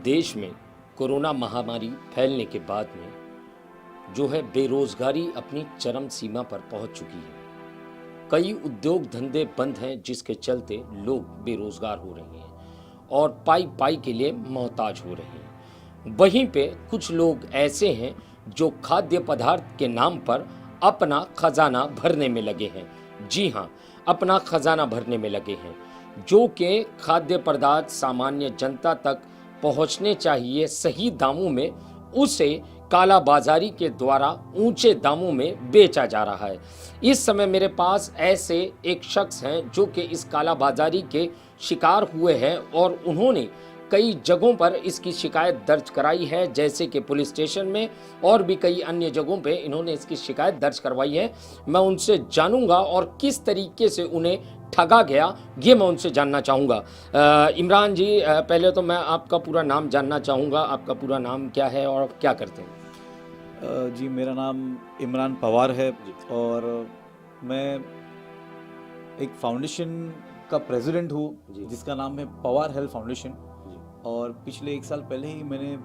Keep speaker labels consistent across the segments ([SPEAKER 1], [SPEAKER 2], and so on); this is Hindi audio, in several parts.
[SPEAKER 1] देश में कोरोना महामारी फैलने के बाद में जो है बेरोजगारी अपनी चरम सीमा पर पहुंच चुकी है। कई उद्योग धंधे बंद हैं जिसके चलते लोग बेरोजगार हो रहे हैं और पाई पाई के लिए मोहताज हो रहे हैं। वहीं पे कुछ लोग ऐसे हैं जो खाद्य पदार्थ के नाम पर अपना खजाना भरने में लगे हैं। जी हाँ, अपना खजाना भरने में लगे हैं, जो कि खाद्य पदार्थ सामान्य जनता तक पहुंचने चाहिए सही दामों में, उसे कालाबाजारी के द्वारा ऊंचे दामों में बेचा जा रहा है। इस समय मेरे पास ऐसे एक शख्स हैं जो कि इस कालाबाजारी के शिकार हुए हैं और उन्होंने कई जगहों पर इसकी शिकायत दर्ज कराई है, जैसे कि पुलिस स्टेशन में और भी कई अन्य जगहों पे इन्होंने इसकी शिकायत दर्ज करवाई है। मैं उनसे जानूंगा और किस तरीके से उन्हें ठगा गया ये मैं उनसे जानना चाहूँगा। इमरान जी, पहले तो मैं आपका पूरा नाम जानना चाहूँगा। आपका पूरा नाम क्या है और आप क्या करते हैं?
[SPEAKER 2] जी, मेरा नाम इमरान पवार है और मैं एक फाउंडेशन का प्रेसिडेंट हूँ जिसका नाम है पवार हेल्थ फाउंडेशन। और पिछले 1 साल पहले ही मैंने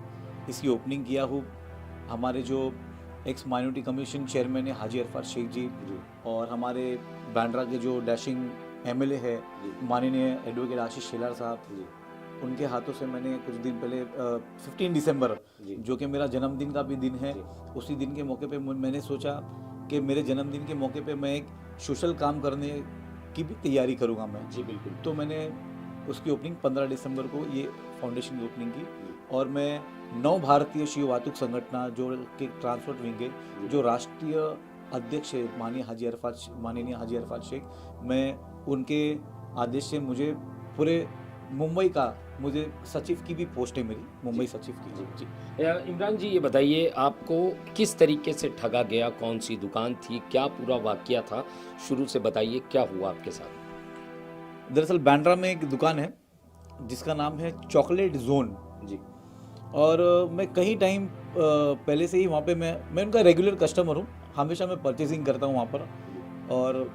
[SPEAKER 2] इसकी ओपनिंग किया हूँ। हमारे जो एक्स माइनॉरिटी कमीशन चेयरमैन है हाजी अरफात शेख जी और हमारे बांद्रा के जो डैशिंग एमएलए है माननीय एडवोकेट आशीष शेलार साहब, उनके हाथों से मैंने कुछ दिन पहले 15 दिसंबर जो कि मेरा जन्मदिन का भी दिन है, उसी दिन के मौके पे मैंने सोचा कि मेरे जन्मदिन के मौके पे मैं एक सोशल काम करने की भी तैयारी करूँगा मैं।
[SPEAKER 1] जी बिल्कुल।
[SPEAKER 2] तो मैंने उसकी ओपनिंग 15 दिसंबर को ये फाउंडेशन की ओपनिंग की और मैं 9 भारतीय शिव वातुक संगठना जो कि ट्रांसपोर्ट विंग है, जो राष्ट्रीय अध्यक्ष है माननीय हाजी अरफात शेख, मैं उनके आदेश से मुझे पूरे मुंबई का मुझे सचिव की भी पोस्ट है मेरी, मुंबई सचिव की।
[SPEAKER 1] जी इमरान जी, ये बताइए आपको किस तरीके से ठगा गया, कौन सी दुकान थी, क्या पूरा वाकया था, शुरू से बताइए क्या हुआ आपके साथ।
[SPEAKER 2] दरअसल बांद्रा में एक दुकान है जिसका नाम है चॉकलेट जोन
[SPEAKER 1] जी।
[SPEAKER 2] और मैं कई टाइम पहले से ही वहाँ पे मैं उनका रेगुलर कस्टमर हूँ, हमेशा मैं परचेजिंग करता हूँ वहाँ पर। और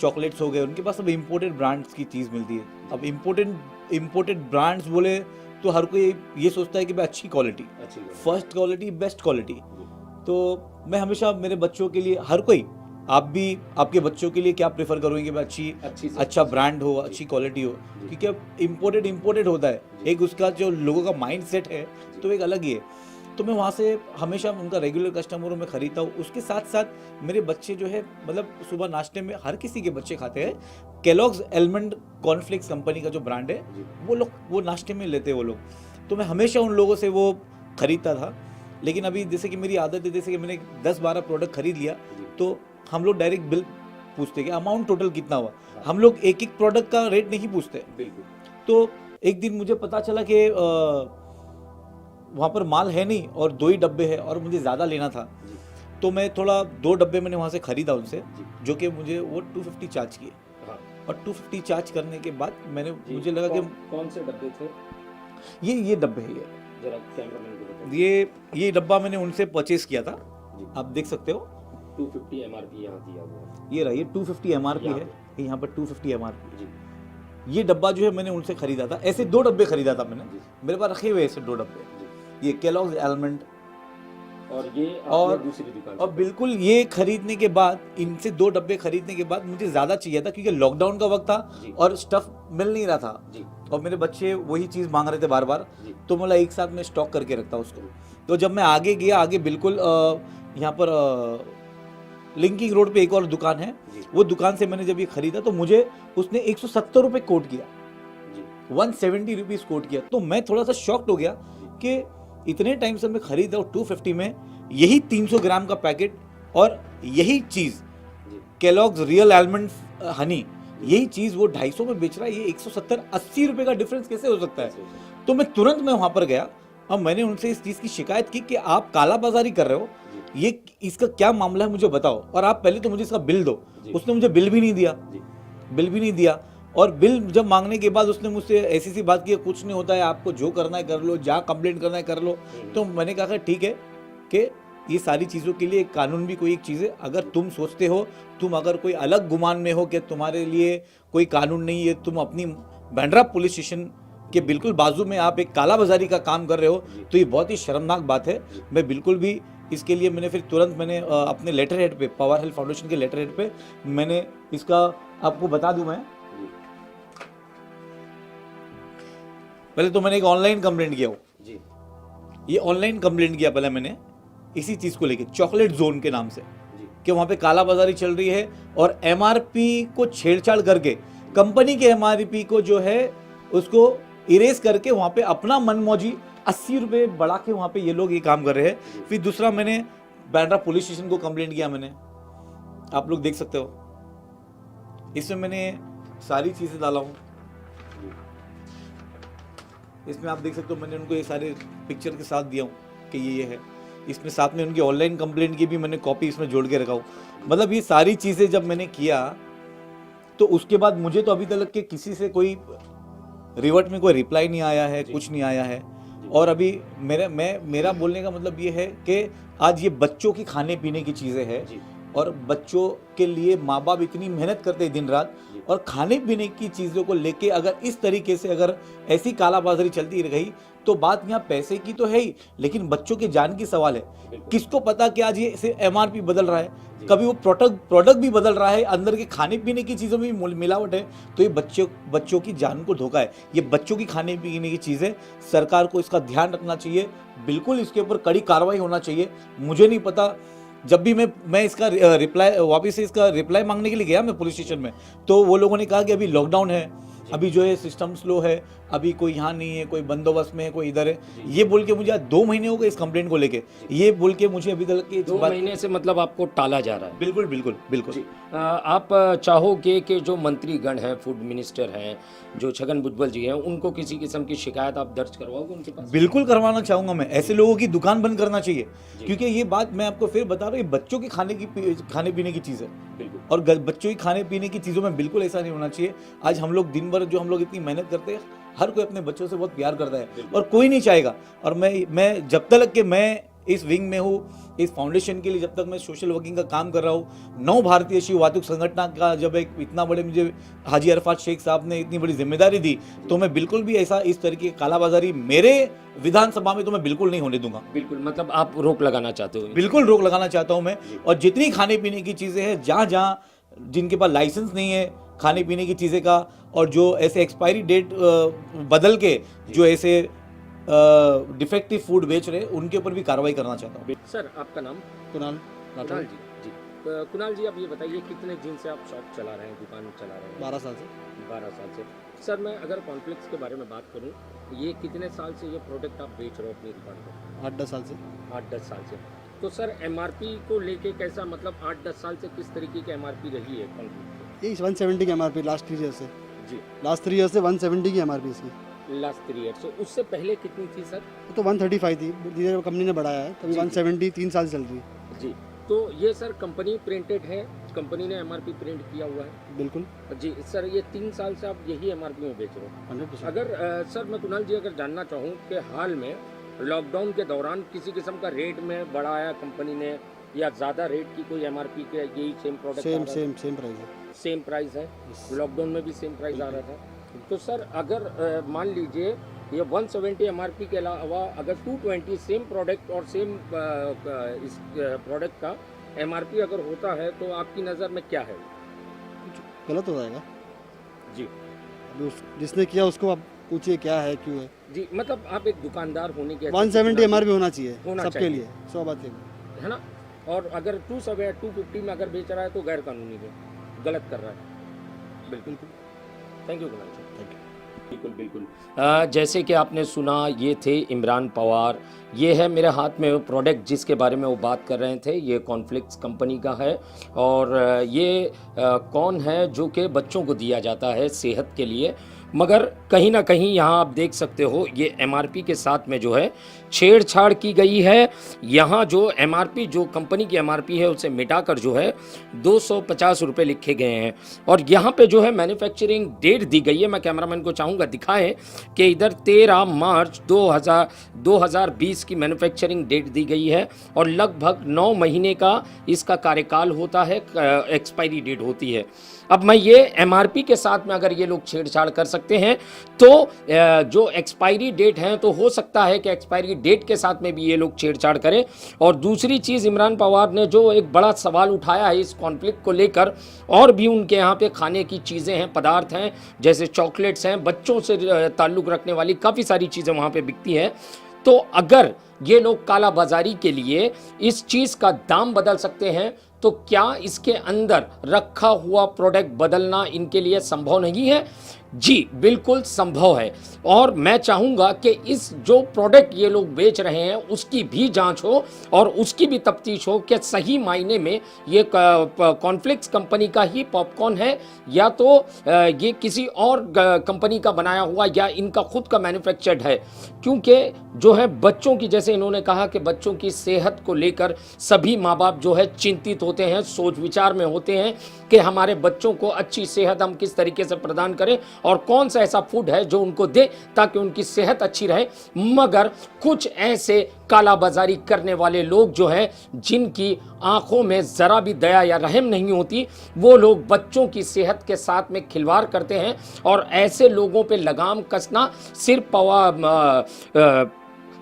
[SPEAKER 2] चॉकलेट्स हो गए, उनके पास अब इम्पोर्टेड ब्रांड्स की चीज़ मिलती है। अब इम्पोर्टेड ब्रांड्स बोले तो हर कोई ये सोचता है कि भाई अच्छी quality, first quality, best quality. तो मैं हमेशा मेरे बच्चों के लिए, हर कोई, आप भी आपके बच्चों के लिए क्या प्रेफर करोगे कि भाई अच्छा ब्रांड हो, अच्छी क्वालिटी हो, क्योंकि अब इम्पोर्टेड होता है, एक उसका जो लोगों का माइंड सेट है तो एक अलग ही है। तो मैं वहाँ से हमेशा उनका रेगुलर कस्टमर हूँ, मैं खरीदता हूँ। उसके साथ साथ मेरे बच्चे जो है, मतलब सुबह नाश्ते में हर किसी के बच्चे खाते हैं केलॉग्स एलमंड कॉर्नफ्लेक्स कंपनी का जो ब्रांड है, वो नाश्ते में लेते हैं वो लोग। तो मैं हमेशा उन लोगों से वो खरीदता था। लेकिन अभी जैसे कि मेरी आदत है, जैसे कि मैंने 10-12 प्रोडक्ट खरीद लिया तो हम लोग डायरेक्ट बिल पूछते कि अमाउंट टोटल कितना हुआ। हम लोग एक एक प्रोडक्ट का रेट नहीं पूछते। तो एक दिन मुझे पता चला कि वहाँ पर माल है नहीं और 2 ही डब्बे हैं और मुझे ज़्यादा लेना था, तो मैं थोड़ा 2 डब्बे मैंने वहाँ से ख़रीदा उनसे, जो कि मुझे वो 250 चार्ज किए। और 250 चार्ज करने के बाद मुझे लगा कि
[SPEAKER 1] कौन से डब्बे थे?
[SPEAKER 2] ये डब्बे है,
[SPEAKER 1] जरा कैमरामैन को बताइए।
[SPEAKER 2] ये डब्बा मैंने उनसे परचेज किया था, आप देख सकते हो।
[SPEAKER 1] 250 एमआरपी यहाँ दिया हुआ है।
[SPEAKER 2] ये रहा, ये 250 एमआरपी है, यहाँ पर 250 एमआरपी। ये डब्बा जो है मैंने उनसे खरीदा था। ऐसे 2 डब्बे खरीदा था मैंने, मेरे पास रखे हुए ऐसे 2 डब्बे, ये केलॉग्स एलमंड
[SPEAKER 1] और ये दूसरी दुकान।
[SPEAKER 2] और बिल्कुल ये खरीदने के बाद, इनसे 2 डब्बे खरीदने के बाद मुझे ज़्यादा चाहिए था क्योंकि लॉकडाउन का वक्त था और स्टफ मिल नहीं रहा था और मेरे बच्चे वही चीज़ मांग रहे थे बार बार। तो बोला एक साथ में स्टॉक करके रखता उसको। तो जब मैं आगे गया, आगे बिल्कुल यहाँ पर लिंकिंग रोड पे एक और दुकान है, वो दुकान से मैंने जब ये खरीदा तो मुझे उसने 170 रुपये कोट किया, 170 रुपीज़ कोट किया। तो मैं थोड़ा सा शॉक्ड हो गया कि इतने टाइम से मैं खरीदा हूँ 250 में यही 300 ग्राम का पैकेट और यही चीज़ केलॉग्स रियल आलमंड हनी, यही चीज़ वो 250 में बेच रहा है, ये 170-80 रुपये का डिफरेंस कैसे हो सकता है। तो मैं तुरंत वहाँ पर गया और मैंने उनसे इस चीज़ की शिकायत की कि आप कालाबाजारी कर रहे हो, ये इसका क्या मामला है मुझे बताओ और आप पहले तो मुझे इसका बिल दो। उसने मुझे बिल भी नहीं दिया और बिल जब मांगने के बाद उसने मुझसे ऐसी सी बात की, कुछ नहीं होता है, आपको जो करना है कर लो, जहाँ कंप्लेंट करना है कर लो। तो मैंने कहा ठीक है कि ये सारी चीज़ों के लिए कानून भी कोई एक चीज़ है। अगर तुम सोचते हो, तुम अगर कोई अलग गुमान में हो कि तुम्हारे लिए कोई कानून नहीं है, तुम अपनी बांद्रा पुलिस स्टेशन कि बिल्कुल बाजू में आप एक काला बाजारी का काम कर रहे हो, तो ये बहुत ही शर्मनाक बात है। मैं बिल्कुल भी इसके लिए मैंने फिर तुरंत मैंने अपने लेटर हेड पे, पवार हेल्थ फाउंडेशन के लेटर हेड पे मैंने इसका आपको बता दूं, मैं पहले तो मैंने एक ऑनलाइन कंप्लेंट किया हो
[SPEAKER 1] जी
[SPEAKER 2] ये ऑनलाइन कंप्लेंट किया पहले मैंने इसी चीज़ को लेके, चॉकलेट जोन के नाम से,
[SPEAKER 1] जी
[SPEAKER 2] कि वहाँ पे काला बाजारी चल रही है और एमआरपी को छेड़छाड़ करके कंपनी के एमआरपी को जो है उसको इरेज करके वहाँ पे अपना मनमौजी 80 रुपये बढ़ा के वहाँ पे ये लोग ये काम कर रहे हैं। फिर दूसरा मैंने बांद्रा पुलिस स्टेशन को कंप्लेंट किया मैंने, आप लोग देख सकते हो इसमें मैंने सारी चीज़ें डाला हूँ, इसमें आप देख सकते हो मैंने उनको ये सारे पिक्चर के साथ दिया हूँ कि ये है, इसमें साथ में उनकी ऑनलाइन कंप्लेंट की भी मैंने कॉपी इसमें जोड़ के रखा हूँ। मतलब ये सारी चीज़ें जब मैंने किया तो उसके बाद मुझे तो अभी तक के किसी से कोई रिवर्ट में कोई रिप्लाई नहीं आया है, कुछ नहीं आया है। और अभी मेरा बोलने का मतलब ये है कि आज ये बच्चों की खाने पीने की चीज़ें हैं और बच्चों के लिए माँ बाप इतनी मेहनत करते हैं दिन रात, और खाने पीने की चीज़ों को लेके अगर इस तरीके से अगर ऐसी कालाबाजारी चलती रही तो बात यहाँ पैसे की तो है ही, लेकिन बच्चों की जान की सवाल है। किसको पता कि आज ये एमआरपी बदल रहा है, कभी वो प्रोडक्ट भी बदल रहा है, अंदर के खाने पीने की चीज़ों में भी मिलावट है, तो ये बच्चों की जान को धोखा है। ये बच्चों की खाने पीने की चीज़ें, सरकार को इसका ध्यान रखना चाहिए, बिल्कुल इसके ऊपर कड़ी कार्रवाई होना चाहिए। मुझे नहीं पता, जब भी मैं इसका रिप्लाई वापस से इसका रिप्लाई मांगने के लिए गया मैं पुलिस स्टेशन में, तो वो लोगों ने कहा कि अभी लॉकडाउन है, अभी जो है सिस्टम स्लो है, अभी कोई यहाँ नहीं है, कोई बंदोबस्त में है, कोई इधर है, ये बोल के मुझे आज 2 महीने हो गए इस कंप्लेंट को लेके, ये बोल के मुझे अभी तक की
[SPEAKER 1] 2 महीने से मतलब आपको टाला जा रहा है।
[SPEAKER 2] बिल्कुल बिल्कुल बिल्कुल।
[SPEAKER 1] आप चाहोगे कि जो मंत्रीगण हैं, फूड मिनिस्टर हैं, जो छगन भुजबल जी हैं, उनको किसी किस्म की शिकायत आप दर्ज करवाओगे उनके पास?
[SPEAKER 2] बिल्कुल करवाना चाहूंगा मैं, ऐसे लोगों की दुकान बंद करना चाहिए, क्योंकि ये बात मैं आपको फिर बता रहा हूँ, ये बच्चों की खाने पीने की चीज़ है, और बच्चों की खाने पीने की चीज़ों में बिल्कुल ऐसा नहीं होना चाहिए। आज हम लोग दिन भर जो हम लोग इतनी मेहनत करते हैं, हर कोई अपने बच्चों से बहुत प्यार करता है और कोई नहीं चाहेगा। और मैं जब तक कि मैं इस विंग में हूँ, इस फाउंडेशन के लिए जब तक मैं सोशल वर्किंग का काम कर रहा हूँ, 9 भारतीय शिव वातुक संगठन का जब एक इतना बड़े मुझे हाजी अरफात शेख साहब ने इतनी बड़ी जिम्मेदारी दी, तो मैं बिल्कुल भी ऐसा इस तरीके की कालाबाजारी मेरे विधानसभा में तो मैं बिल्कुल नहीं होने दूंगा।
[SPEAKER 1] बिल्कुल, मतलब आप रोक लगाना चाहते हो?
[SPEAKER 2] बिल्कुल रोक लगाना चाहता हूँ मैं। और जितनी खाने पीने की चीज़ें हैं, जहाँ जिनके पास लाइसेंस नहीं है खाने पीने की चीज़ें का, और जो ऐसे एक्सपायरी डेट बदल के जो ऐसे डिफेक्टिव फूड बेच रहे, उनके ऊपर भी कार्रवाई करना चाहता हूँ।
[SPEAKER 1] सर, आपका नाम?
[SPEAKER 3] कुणाल
[SPEAKER 1] कुणाल जी। जी कुणाल जी, आप ये बताइए कितने दिन से आप शॉप चला रहे हैं, दुकान चला रहे हैं?
[SPEAKER 3] 12 साल से।
[SPEAKER 1] 12 साल से। सर, मैं अगर कॉन्फ्लिक्ट्स के बारे में बात करूं, ये कितने साल से ये प्रोडक्ट आप बेच रहे हो अपनी दुकान पर?
[SPEAKER 3] 8-10 साल से।
[SPEAKER 1] 8-10 साल से। तो सर, एमआरपी को लेके कैसा, मतलब 8-10 साल से किस तरीके की एमआरपी रही है कॉन्फ्लिक्ट?
[SPEAKER 3] ये 170 की एमआरपी लास्ट 3 ईयर से।
[SPEAKER 1] जी,
[SPEAKER 3] लास्ट 3 ईयर से 170 की एमआरपी इसकी।
[SPEAKER 1] लास्ट 3 ईयर से। उससे पहले कितनी थी सर?
[SPEAKER 3] वो तो 135 थी, धीरे कंपनी ने बढ़ाया है, तभी 170 3 साल से चल रही है।
[SPEAKER 1] जी, तो ये सर कंपनी प्रिंटेड है, कंपनी ने एमआरपी प्रिंट किया हुआ है?
[SPEAKER 3] बिल्कुल
[SPEAKER 1] जी सर, ये 3 साल से आप यही एमआरपी में बेच रहे हो?
[SPEAKER 3] 100%।
[SPEAKER 1] अगर सर मैं कुणाल जी अगर जानना चाहूँ कि हाल में लॉकडाउन के दौरान किसी किस्म का रेट में बढ़ाया कंपनी ने, या ज़्यादा रेट की कोई एमआरपी के यही सेम प्रोडक्ट?
[SPEAKER 3] सेम प्राइस है।
[SPEAKER 1] सेम प्राइस है, लॉकडाउन में भी सेम प्राइस आ रहा था। तो सर अगर मान लीजिए ये 170 एमआरपी के अलावा अगर 220 सेम प्रोडक्ट और सेम इस प्रोडक्ट का एमआरपी अगर होता है, तो आपकी नज़र में क्या है?
[SPEAKER 3] गलत हो जाएगा
[SPEAKER 1] जी।
[SPEAKER 3] अभी जिसने किया उसको आप पूछिए क्या है, क्यों है।
[SPEAKER 1] जी, मतलब आप एक दुकानदार होने के
[SPEAKER 3] 170 एमआरपी होना चाहिए
[SPEAKER 1] होना
[SPEAKER 3] सबके
[SPEAKER 1] चाहिए।
[SPEAKER 3] लिए, 100 बात
[SPEAKER 1] है ना? और अगर 250 में अगर बेच रहा है तो गैर कानूनी है, गलत कर रहा है। बिल्कुल। Thank you Kunal ji.
[SPEAKER 3] Thank you.
[SPEAKER 1] बिल्कुल बिल्कुल। जैसे कि आपने सुना, ये थे इमरान पवार। ये है मेरे हाथ में वो प्रोडक्ट जिसके बारे में वो बात कर रहे थे, ये कॉन्फ्लिक्ट्स कंपनी का है। और ये कौन है जो कि बच्चों को दिया जाता है सेहत के लिए, मगर कहीं ना कहीं यहाँ आप देख सकते हो ये एमआरपी के साथ में जो है छेड़छाड़ की गई है। यहाँ जो एमआरपी, जो कंपनी की एमआरपी है, उसे मिटाकर जो है 250 रुपये लिखे गए हैं। और यहाँ पे जो है मैन्युफैक्चरिंग डेट दी गई है। मैं कैमरामैन को चाहूँगा दिखाएं कि इधर 13 मार्च 2020 की मैन्युफैक्चरिंग डेट दी गई है, और लगभग 9 महीने का इसका कार्यकाल होता है, एक्सपायरी डेट होती है। अब मैं ये एमआरपी के साथ में अगर ये लोग छेड़छाड़ कर सकते सकते हैं। तो जो एक्सपायरी डेट है तो हो सकता है कि एक्सपायरी डेट के साथ में भी ये लोग छेड़छाड़ करें। और दूसरी चीज़, इमरान पवार ने जो एक बड़ा सवाल उठाया है इस कॉन्फ्लिक्ट को लेकर, और भी उनके यहाँ पे खाने की चीज़ें हैं, पदार्थ हैं, जैसे चॉकलेट्स हैं, बच्चों से ताल्लुक़ रखने वाली काफ़ी सारी चीज़ें वहाँ पे बिकती हैं। तो अगर ये लोग काला बाजारी के लिए इस चीज़ का दाम बदल सकते हैं, तो क्या इसके अंदर रखा हुआ प्रोडक्ट बदलना इनके लिए संभव नहीं है? जी बिल्कुल संभव है। और मैं चाहूँगा कि इस जो प्रोडक्ट ये लोग बेच रहे हैं उसकी भी जांच हो और उसकी भी तफ्तीश हो कि सही मायने में ये कॉर्नफ्लेक्स कंपनी का ही पॉपकॉर्न है या तो ये किसी और कंपनी का बनाया हुआ या इनका खुद का मैन्युफैक्चर्ड है। क्योंकि जो है बच्चों की, जैसे इन्होंने कहा कि बच्चों की सेहत को लेकर सभी माँ बाप जो है चिंतित होते हैं, सोच विचार में होते हैं कि हमारे बच्चों को अच्छी सेहत हम किस तरीके से प्रदान करें और कौन सा ऐसा फूड है जो उनको दे ताकि उनकी सेहत अच्छी रहे। मगर कुछ ऐसे कालाबाजारी करने वाले लोग जो हैं, जिनकी आंखों में जरा भी दया या रहम नहीं होती, वो लोग बच्चों की सेहत के साथ में खिलवाड़ करते हैं। और ऐसे लोगों पे लगाम कसना सिर्फ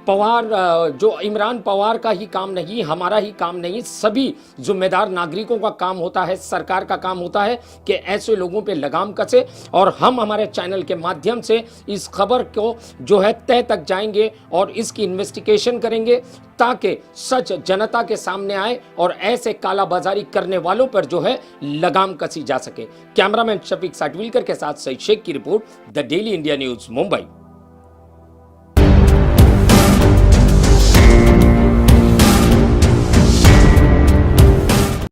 [SPEAKER 1] पवार जो इमरान पवार का ही काम नहीं, हमारा ही काम नहीं, सभी जिम्मेदार नागरिकों का काम होता है, सरकार का काम होता है कि ऐसे लोगों पे लगाम कसे। और हम हमारे चैनल के माध्यम से इस खबर को जो है तह तक जाएंगे और इसकी इन्वेस्टिगेशन करेंगे ताकि सच जनता के सामने आए और ऐसे कालाबाजारी करने वालों पर जो है लगाम कसी जा सके। कैमरामैन शफीक साटविलकर के साथ सईद शेख की report, the daily India news, Mumbai.